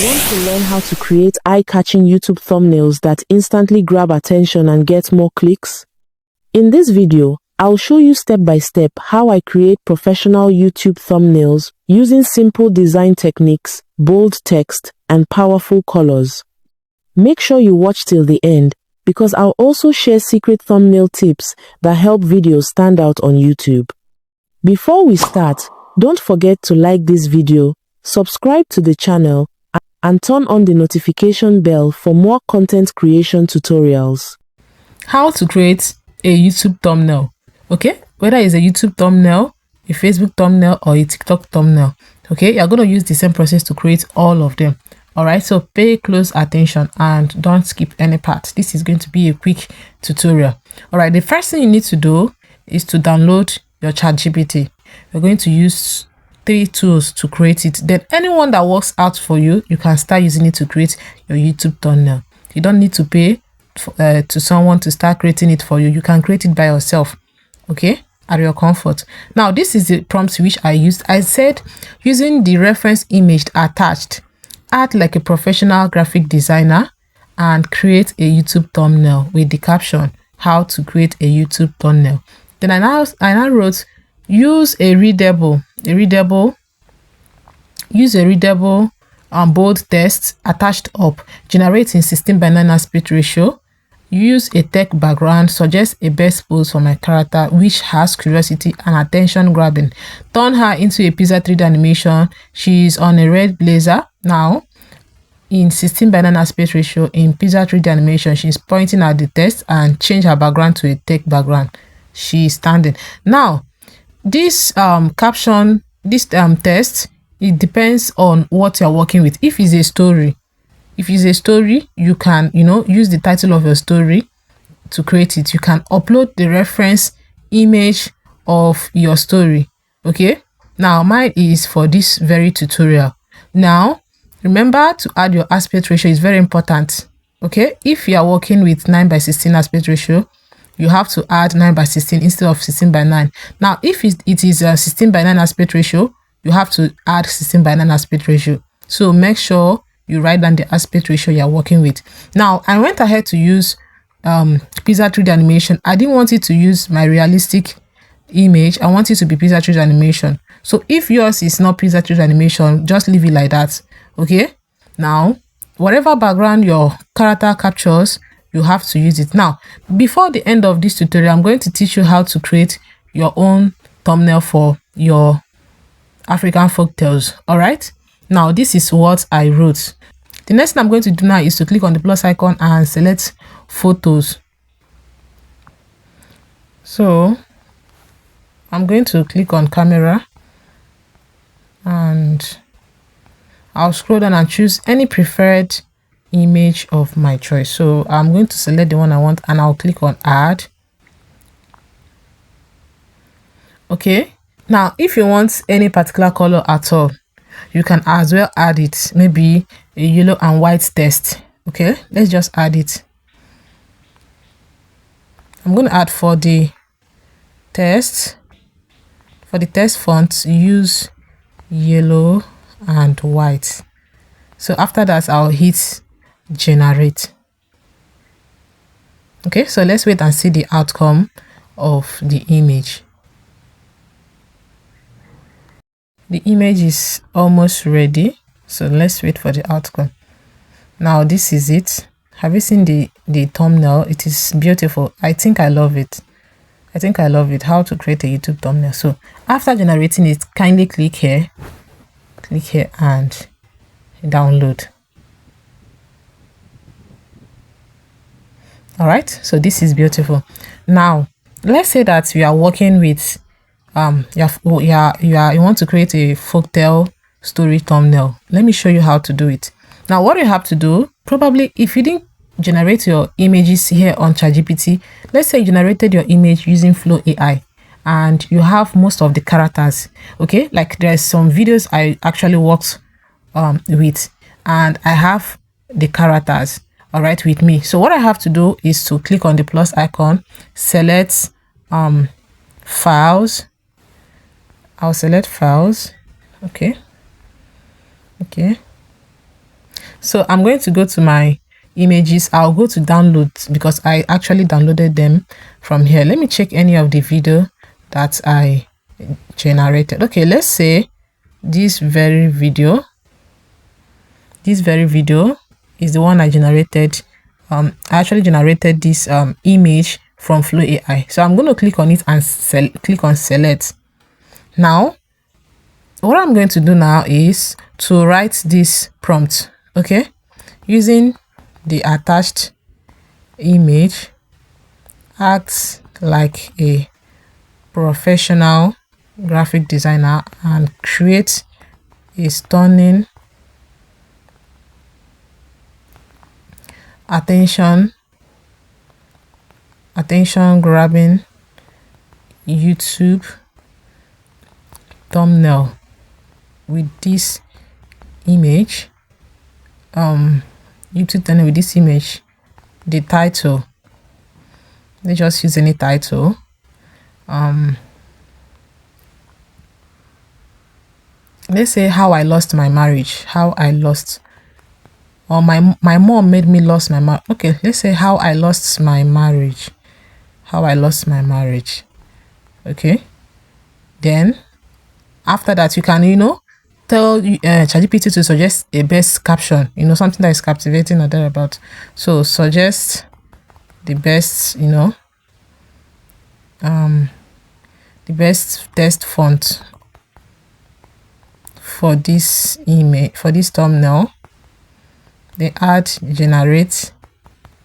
Want to learn how to create eye-catching YouTube thumbnails that instantly grab attention and get more clicks? In this video, I'll show you step by step how I create professional YouTube thumbnails using simple design techniques, bold text, and powerful colors. Make sure you watch till the end because I'll also share secret thumbnail tips that help videos stand out on YouTube. Before we start, don't forget to like this video, subscribe to the channel, and turn on the notification bell for more content creation tutorials. How to create a YouTube thumbnail, okay? Whether it's a YouTube thumbnail, a Facebook thumbnail, or a TikTok thumbnail, okay? You're going to use the same process to create all of them. All right, so pay close attention and don't skip any part. This is going to be a quick tutorial. All right, the first thing you need to do is to download your ChatGPT. We're going to use 3 tools to create it. Then anyone that works out for you, you can start using it to create your YouTube thumbnail. You don't need to pay to someone to start creating it for you. You can create it by yourself, okay, at your comfort. Now, this is the prompt which I used. I said using the reference image attached, act like a professional graphic designer and create a YouTube thumbnail with the caption, how to create a YouTube thumbnail. Then I now wrote, use a readable bold text attached up, generating 16:9 aspect ratio, use a tech background, suggest a best pose for my character which has curiosity and attention grabbing, turn her into a pizza 3D animation. She's on a red blazer. Now in 16:9 aspect ratio in pizza 3D animation, she's pointing at the text, and change her background to a tech background. She's standing. Now this caption, this text, it depends on what you're working with. If it's a story, you can use the title of your story to create it. You can upload the reference image of your story, okay? Now mine is for this very tutorial. Now remember to add your aspect ratio. Is very important, okay? If you are working with 9:16 aspect ratio, you have to add 9:16 instead of 16:9. Now, if it is a 16:9 aspect ratio, you have to add 16:9 aspect ratio. So make sure you write down the aspect ratio you're working with. Now, I went ahead to use pizza 3D animation. I didn't want it to use my realistic image. I want it to be pizza 3D animation. So if yours is not pizza 3D animation, just leave it like that, okay? Now, whatever background your character captures, you have to use it. Now, before the end of this tutorial, I'm going to teach you how to create your own thumbnail for your African folktales. All right, now this is what I wrote. The next thing I'm going to do now is to click on the plus icon and select photos. So I'm going to click on camera and I'll scroll down and choose any preferred image of my choice. So I'm going to select the one I want and I'll click on add. Okay, now if you want any particular color at all, you can as well add it, maybe a yellow and white text. Okay, let's just add it. I'm going to add for the text font, use yellow and white. So after that, I'll hit generate. Okay, so let's wait and see the outcome of the image. The image is almost ready, so let's wait for the outcome. Now this is it. Have you seen the thumbnail? It is beautiful. I think I love it. How to create a YouTube thumbnail. So after generating it, kindly click here and download. All right, so this is beautiful. Now let's say that you are working with you want to create a folktale story thumbnail. Let me show you how to do it. Now what you have to do, probably if you didn't generate your images here on ChatGPT, let's say you generated your image using Flow AI and you have most of the characters, okay? Like there's some videos I actually worked with and I have the characters, all right, with me. So what I have to do is to click on the plus icon, select files. I'll select files. Okay. So I'm going to go to my images. I'll go to download because I actually downloaded them from here. Let me check any of the video that I generated. Okay, let's say this very video is the one I generated. I actually generated this image from Flow AI. So I'm going to click on it and click on select. Now what I'm going to do now is to write this prompt, okay, using the attached image. Act like a professional graphic designer and create a stunning, attention grabbing YouTube thumbnail with this image. YouTube thumbnail with this image. The title, let's just use any title. Let's say how I lost my marriage, or my mom made me lose my marriage. Okay, let's say how I lost my marriage. Okay, then after that you can tell ChatGPT to suggest a best caption, something that is captivating or thereabout. So suggest the best, the best text font for this image, for this thumbnail. They add generate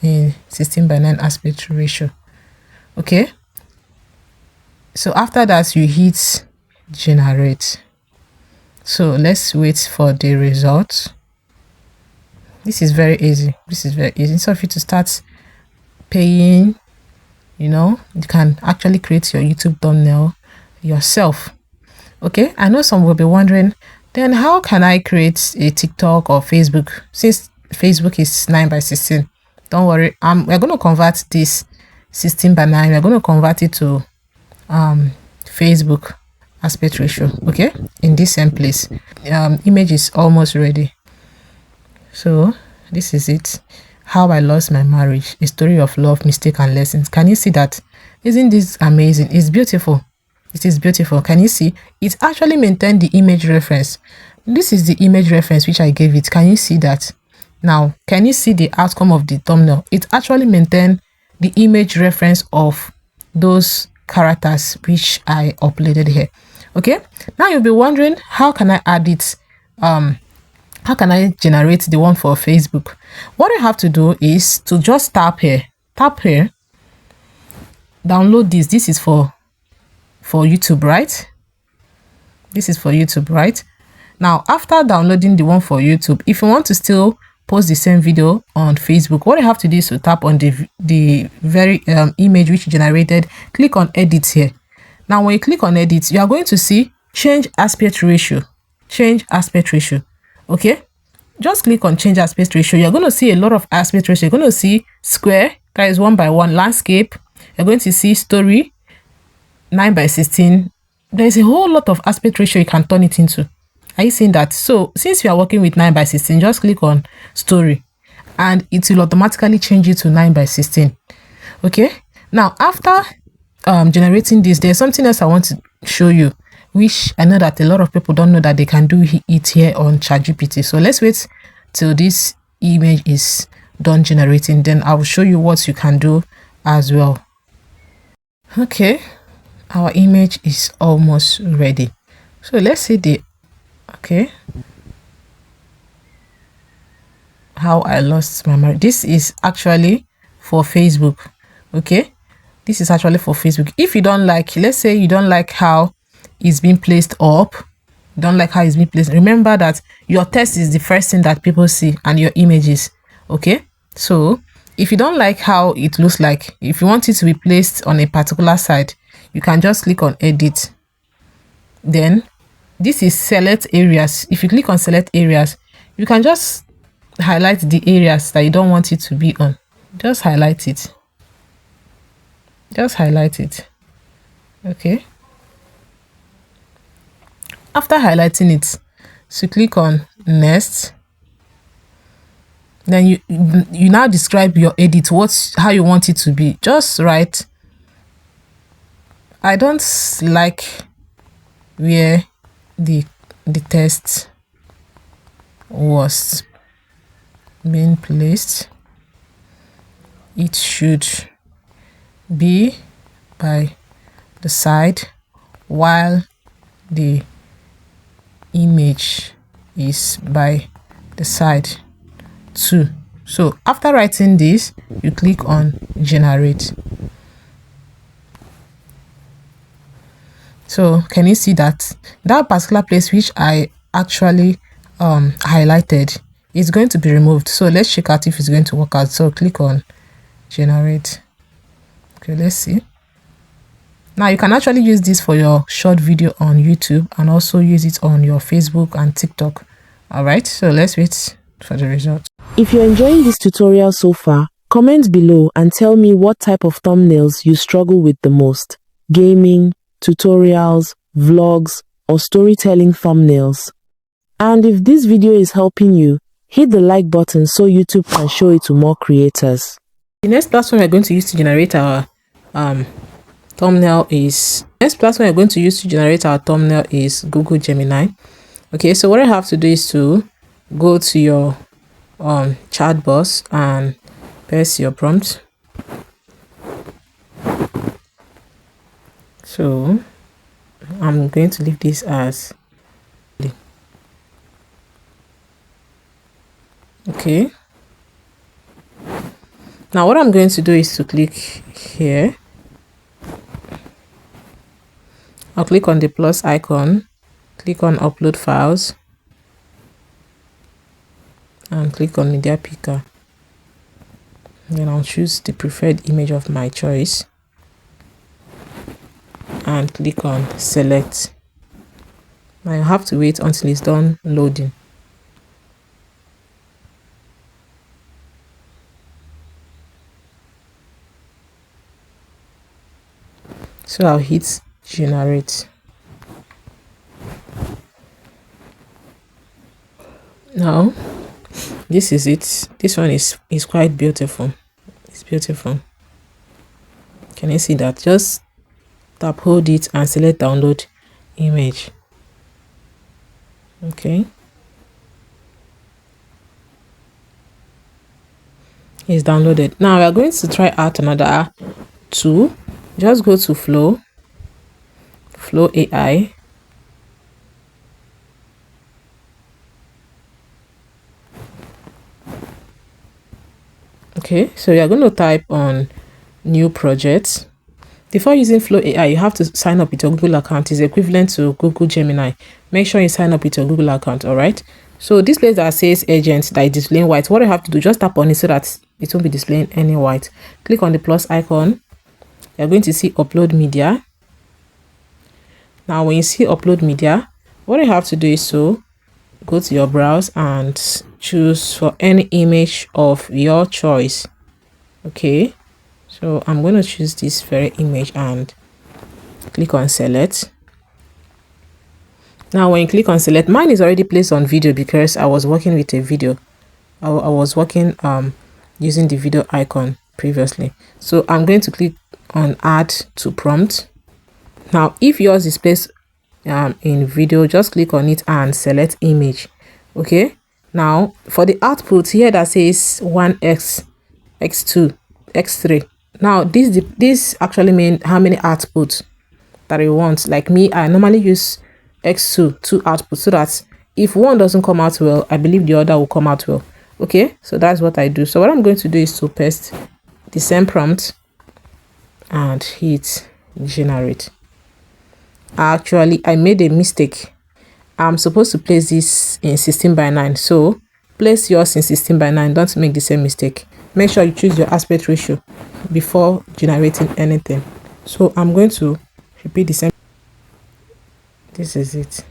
in 16:9 aspect ratio. Okay, so after that you hit generate. So let's wait for the result. This is very easy. Instead of you to start paying, you can actually create your YouTube thumbnail yourself. Okay, I know some will be wondering, then how can I create a TikTok or Facebook, since Facebook is 9:16? Don't worry, we're going to convert this 16:9. We're going to convert it to Facebook aspect ratio. Okay, in this same place. Image is almost ready. So this is it. How I lost my marriage, a story of love, mistake and lessons. Can you see that? Isn't this amazing? It's beautiful. It is beautiful. Can you see? It actually maintained the image reference. This is the image reference which I gave it. Can you see that? Now, can you see the outcome of the thumbnail? It actually maintained the image reference of those characters which I uploaded here. Okay, now you'll be wondering, how can I add it? How can I generate the one for Facebook? What I have to do is to just tap here, download this. This is for YouTube, right? This is for YouTube, right? Now, after downloading the one for YouTube, if you want to still post the same video on Facebook, what you have to do is to tap on the very image which you generated. Click on edit here. Now, when you click on edit, you are going to see change aspect ratio. Okay, just click on change aspect ratio. You're going to see a lot of aspect ratio. You're going to see square, that is 1:1, landscape. You're going to see story, 9:16. There's a whole lot of aspect ratio you can turn it into. Are you seeing that? So since you are working with 9:16, just click on story and it will automatically change it to 9:16. Okay, now after generating this, there's something else I want to show you, which I know that a lot of people don't know that they can do it here on ChatGPT. So let's wait till this image is done generating, then I will show you what you can do as well. Okay, our image is almost ready. So let's see how I lost my marriage. This is actually for Facebook. Okay, this is actually for Facebook. If you don't like, let's say you don't like how it's being placed up, remember that your text is the first thing that people see and your images. Okay, so if you don't like how it looks like, if you want it to be placed on a particular side, you can just click on edit. Then this is select areas. If you click on select areas, you can just highlight the areas that you don't want it to be on. Just highlight it. Okay, after highlighting it, so click on next. Then you now describe your edit, how you want it to be. Just write, I don't like where the text was being placed. It should be by the side while the image is by the side too. So after writing this, you click on generate. So can you see that particular place which I actually highlighted is going to be removed? So let's check out if it's going to work out. So click on generate. Okay, let's see. Now you can actually use this for your short video on YouTube and also use it on your Facebook and TikTok. All right, so let's wait for the result. If you're enjoying this tutorial so far, comment below and tell me what type of thumbnails you struggle with the most: gaming, tutorials, vlogs, or storytelling thumbnails. And if this video is helping you, hit the like button so YouTube can show it to more creators. The next platform we're going to use to generate our thumbnail is Google Gemini. Okay, so what I have to do is to go to your chat box and paste your prompt. So I'm going to leave this as okay. Now what I'm going to do is to click here. I'll click on the plus icon, click on upload files, and click on media picker. Then I'll choose the preferred image of my choice and click on select. Now you have to wait until it's done loading. So I'll hit generate. Now this is it. This one is quite beautiful. It's beautiful. Can you see that? Just tap hold it and select download image. Okay, it's downloaded. Now we are going to try out another tool. Just go to Flow AI. Okay, so you're going to type on new project. Before using Flow AI, you have to sign up with your Google account. It's equivalent to Google Gemini. Make sure you sign up with your Google account. All right, so this place that says agent that is displaying white, what I have to do, just tap on it so that it won't be displaying any white. Click on the plus icon. You're going to see upload media. Now when you see upload media, what you have to do is to go to your browse and choose for any image of your choice. Okay, so I'm going to choose this very image and click on select. Now when you click on select, mine is already placed on video because I was working with a video. I was working using the video icon previously. So I'm going to click on add to prompt. Now if yours is placed in video, just click on it and select image. Okay, now for the output here that says 1x, x2, x3. Now this actually means how many outputs that you want. Like me, I normally use x2, 2 outputs, so that if one doesn't come out well, I believe the other will come out well. Okay, so that's what I do. So what I'm going to do is to paste the same prompt and hit generate. Actually, I made a mistake. I'm supposed to place this in 16:9. So place yours in 16:9. Don't make the same mistake. Make sure you choose your aspect ratio before generating anything. So I'm going to repeat the same. This is it.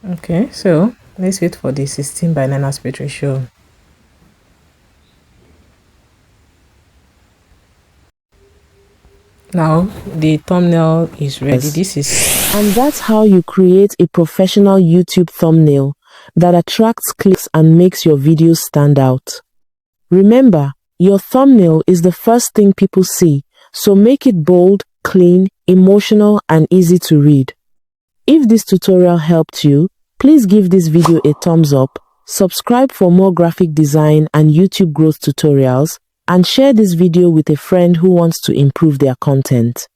Okay, so let's wait for the 16:9 aspect ratio. Now the thumbnail is ready. This is, and that's how you create a professional YouTube thumbnail. that attracts clicks and makes your videos stand out. Remember, your thumbnail is the first thing people see, so make it bold, clean, emotional, and easy to read. If this tutorial helped you, please give this video a thumbs up, subscribe for more graphic design and YouTube growth tutorials, and share this video with a friend who wants to improve their content.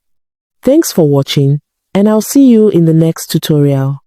Thanks for watching, and I'll see you in the next tutorial.